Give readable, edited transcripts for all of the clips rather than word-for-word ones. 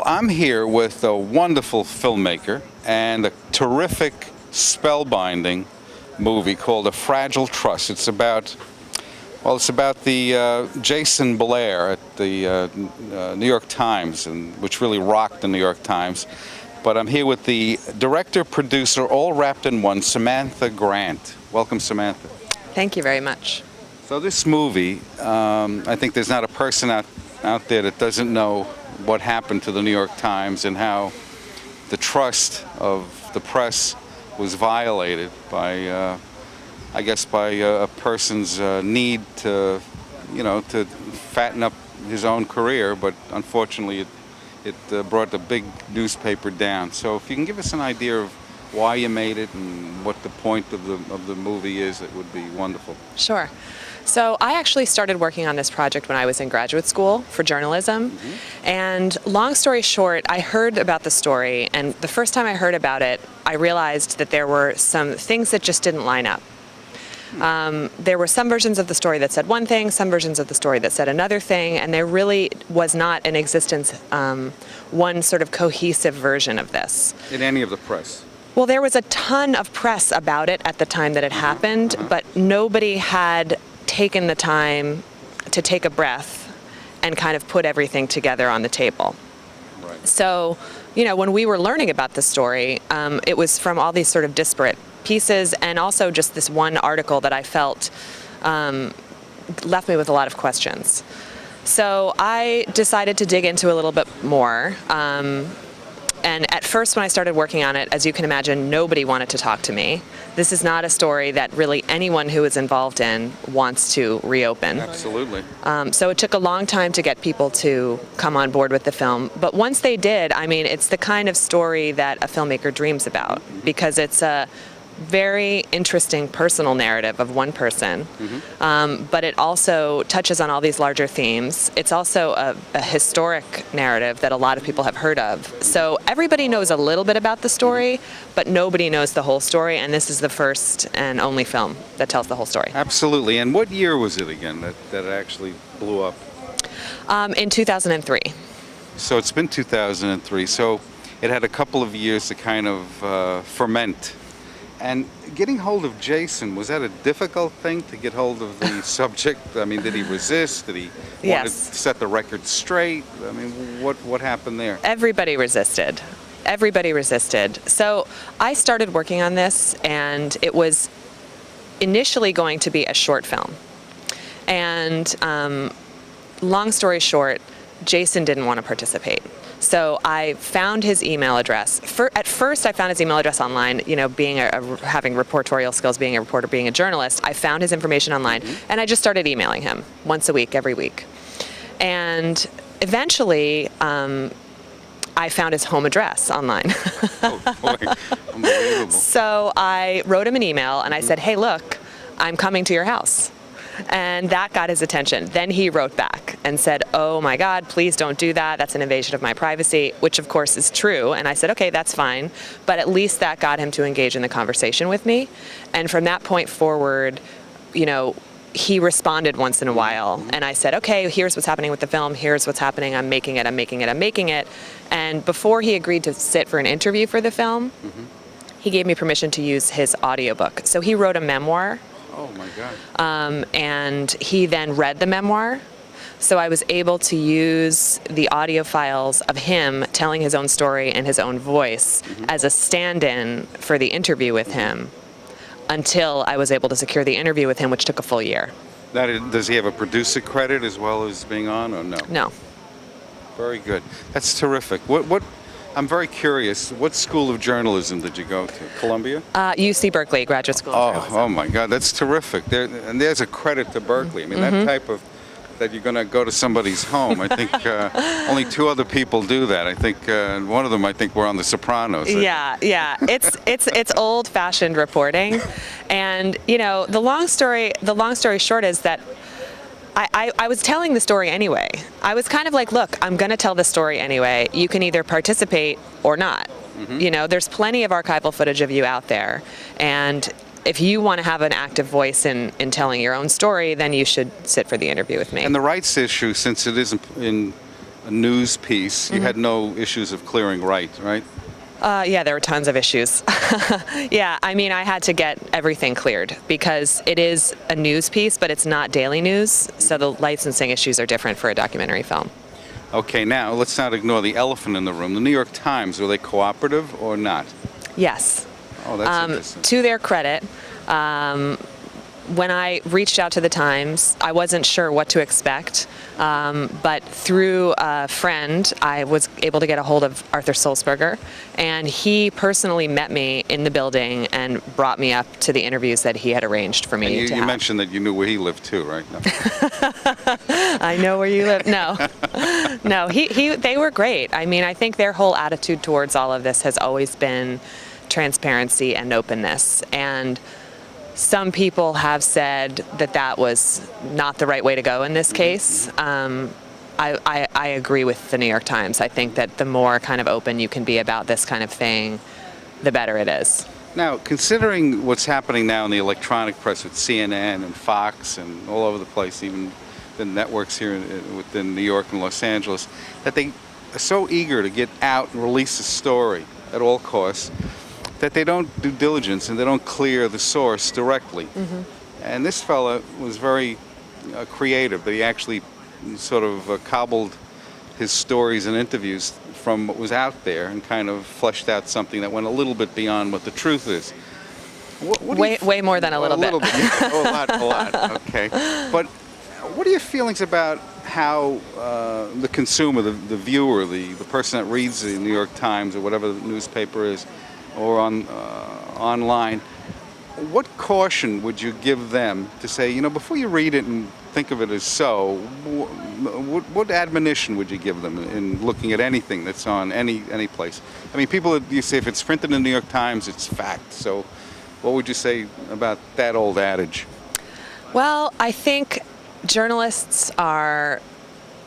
I'm here with a wonderful filmmaker and a terrific spellbinding movie called A Fragile Trust. It's about the Jayson Blair at the New York Times, which really rocked the New York Times. But I'm here with the director, producer, all wrapped in one, Samantha Grant. Welcome, Samantha. Thank you very much. So this movie, I think there's not a person out there that doesn't know what happened to the New York Times and how the trust of the press was violated by, I guess, by a person's need to, to fatten up his own career. But unfortunately, it brought the big newspaper down. So if you can give us an idea of why you made it and what the point of the movie is, it would be wonderful. Sure. So I actually started working on this project when I was in graduate school for journalism. Mm-hmm. And long story short, I heard about the story, and the first time I heard about it, I realized that there were some things that just didn't line up. There were some versions of the story that said one thing, some versions of the story that said another thing, and there really was not in existence one sort of cohesive version of this. In any of the press? Well, there was a ton of press about it at the time that it happened, but nobody had taken the time to take a breath and kind of put everything together on the table. Right. So, when we were learning about the story, it was from all these sort of disparate pieces, and also just this one article that I felt left me with a lot of questions. So I decided to dig into a little bit more. And at first, when I started working on it, as you can imagine, nobody wanted to talk to me. This is not a story that really anyone who is involved in wants to reopen. Absolutely. So it took a long time to get people to come on board with the film. But once they did, it's the kind of story that a filmmaker dreams about, because it's a very interesting personal narrative of one person, but it also touches on all these larger themes. It's also a historic narrative that a lot of people have heard of. So everybody knows a little bit about the story, but nobody knows the whole story, and this is the first and only film that tells the whole story. Absolutely. And what year was it again that it actually blew up? In 2003. So it's been 2003, so it had a couple of years to kind of ferment. And getting hold of Jayson, was that a difficult thing to get hold of the subject? Did he resist? Did he want to set the record straight? What happened there? Everybody resisted. Everybody resisted. So I started working on this, and it was initially going to be a short film. And long story short, Jayson didn't want to participate. So I found his email address. At first, I found his email address online. Having reportorial skills, being a reporter, being a journalist, I found his information online, and I just started emailing him once a week, every week. And eventually, I found his home address online. Oh boy, unbelievable. So I wrote him an email, and I said, "Hey, look, I'm coming to your house." And that got his attention. Then he wrote back and said, "Oh my God, please don't do that. That's an invasion of my privacy," which of course is true. And I said, "Okay, that's fine." But at least that got him to engage in the conversation with me. And from that point forward, he responded once in a while. And I said, "Okay, here's what's happening with the film. Here's what's happening. I'm making it. And before he agreed to sit for an interview for the film, he gave me permission to use his audiobook. So he wrote a memoir. Oh my God. And he then read the memoir. So I was able to use the audio files of him telling his own story in his own voice as a stand-in for the interview with him until I was able to secure the interview with him, which took a full year. Does he have a producer credit as well as being on, or no? No. Very good. That's terrific. I'm very curious. What school of journalism did you go to? Columbia? UC Berkeley, graduate school. Oh my God, that's terrific. There's a credit to Berkeley. That type of, that you're going to go to somebody's home. I think only two other people do that. I think one of them, were on The Sopranos. Yeah. It's old-fashioned reporting, and the long story short is that I was telling the story anyway. I was kind of like, look, I'm going to tell this story anyway. You can either participate or not. There's plenty of archival footage of you out there, and if you want to have an active voice in telling your own story, then you should sit for the interview with me. And the rights issue, since it isn't in a news piece, you had no issues of clearing right? Yeah, there were tons of issues. Yeah, I mean, I had to get everything cleared because it is a news piece, but it's not daily news, so the licensing issues are different for a documentary film. Okay, now let's not ignore the elephant in the room. The New York Times, were they cooperative or not? Yes. Oh, that's interesting. To their credit, when I reached out to the Times, I wasn't sure what to expect, but through a friend, I was able to get a hold of Arthur Sulzberger, and he personally met me in the building and brought me up to the interviews that he had arranged for me And to you have. mentioned that you knew where he lived too, right? No. I know where you live. No, no, they were great. I mean, I think their whole attitude towards all of this has always been transparency and openness, and some people have said that that was not the right way to go in this case. I agree with the New York Times. I think that the more kind of open you can be about this kind of thing, the better it is. Now, considering what's happening now in the electronic press with CNN and Fox and all over the place, even the networks here within New York and Los Angeles, that they are so eager to get out and release a story at all costs, that they don't do diligence and they don't clear the source directly. And this fella was very creative, that he actually sort of cobbled his stories and interviews from what was out there and kind of fleshed out something that went a little bit beyond what the truth is. Way more than a little bit. Yeah. Oh, a lot, okay. But what are your feelings about how the consumer, the viewer, the person that reads the New York Times or whatever the newspaper is, or online, what caution would you give them to say, you know, before you read it and think of it as so, what admonition would you give them in looking at anything that's on any place? I mean, people, you say if it's printed in the New York Times, it's fact. So what would you say about that old adage? Well, I think journalists are,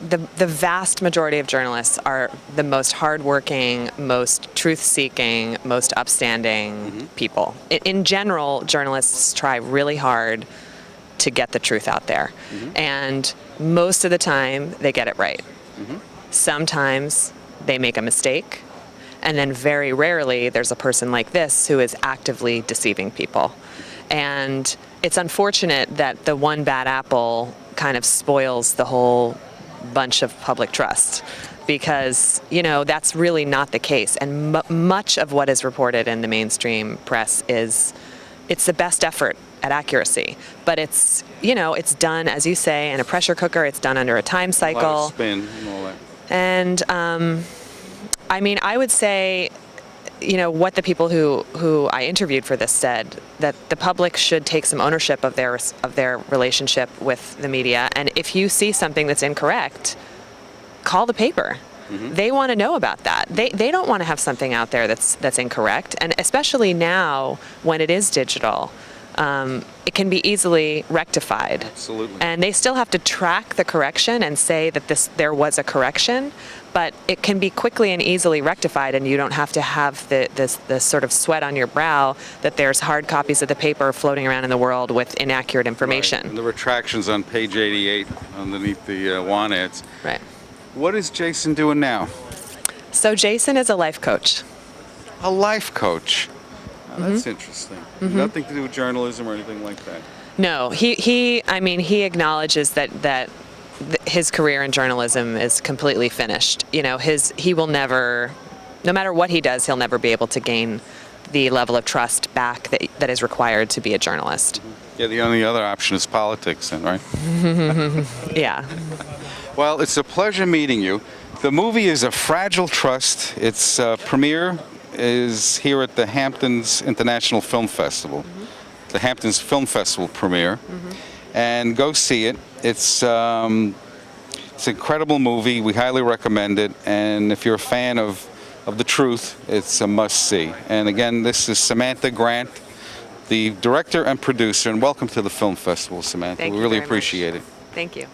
the vast majority of journalists are the most hardworking, most truth-seeking, most upstanding people. In general, journalists try really hard to get the truth out there. And most of the time, they get it right. Sometimes they make a mistake. And then very rarely, there's a person like this who is actively deceiving people. And it's unfortunate that the one bad apple kind of spoils the whole bunch of public trust, because, you know, that's really not the case. And much of what is reported in the mainstream press it's the best effort at accuracy, but it's, you know, it's done, as you say, in a pressure cooker. It's done under a time cycle. A lot of spin and all that. And I mean, I would say, you know, what the people who I interviewed for this said, that the public should take some ownership of their relationship with the media. And if you see something that's incorrect, call the paper. They want to know about that. They don't want to have something out there that's incorrect. And especially now when it is digital, it can be easily rectified. Absolutely. And they still have to track the correction and say that there was a correction, but it can be quickly and easily rectified, and you don't have to have this sort of sweat on your brow that there's hard copies of the paper floating around in the world with inaccurate information. Right. And the retractions on page 88 underneath the want ads. Right. What is Jayson doing now? So Jayson is a life coach. A life coach. Oh, that's interesting. Nothing to do with journalism or anything like that. No, I mean, he acknowledges that his career in journalism is completely finished. You know, he will never, no matter what he does, he'll never be able to gain the level of trust back that is required to be a journalist. Yeah, the only other option is politics then, right? Yeah. Well, it's a pleasure meeting you. The movie is A Fragile Trust. Its premiere is here at the Hamptons International Film Festival. The Hamptons Film Festival premiere. And go see it. It's an incredible movie. We highly recommend it. And if you're a fan of the truth, it's a must-see. And again, this is Samantha Grant, the director and producer. And welcome to the film festival, Samantha. Thank we you really very appreciate much. it. Thank you.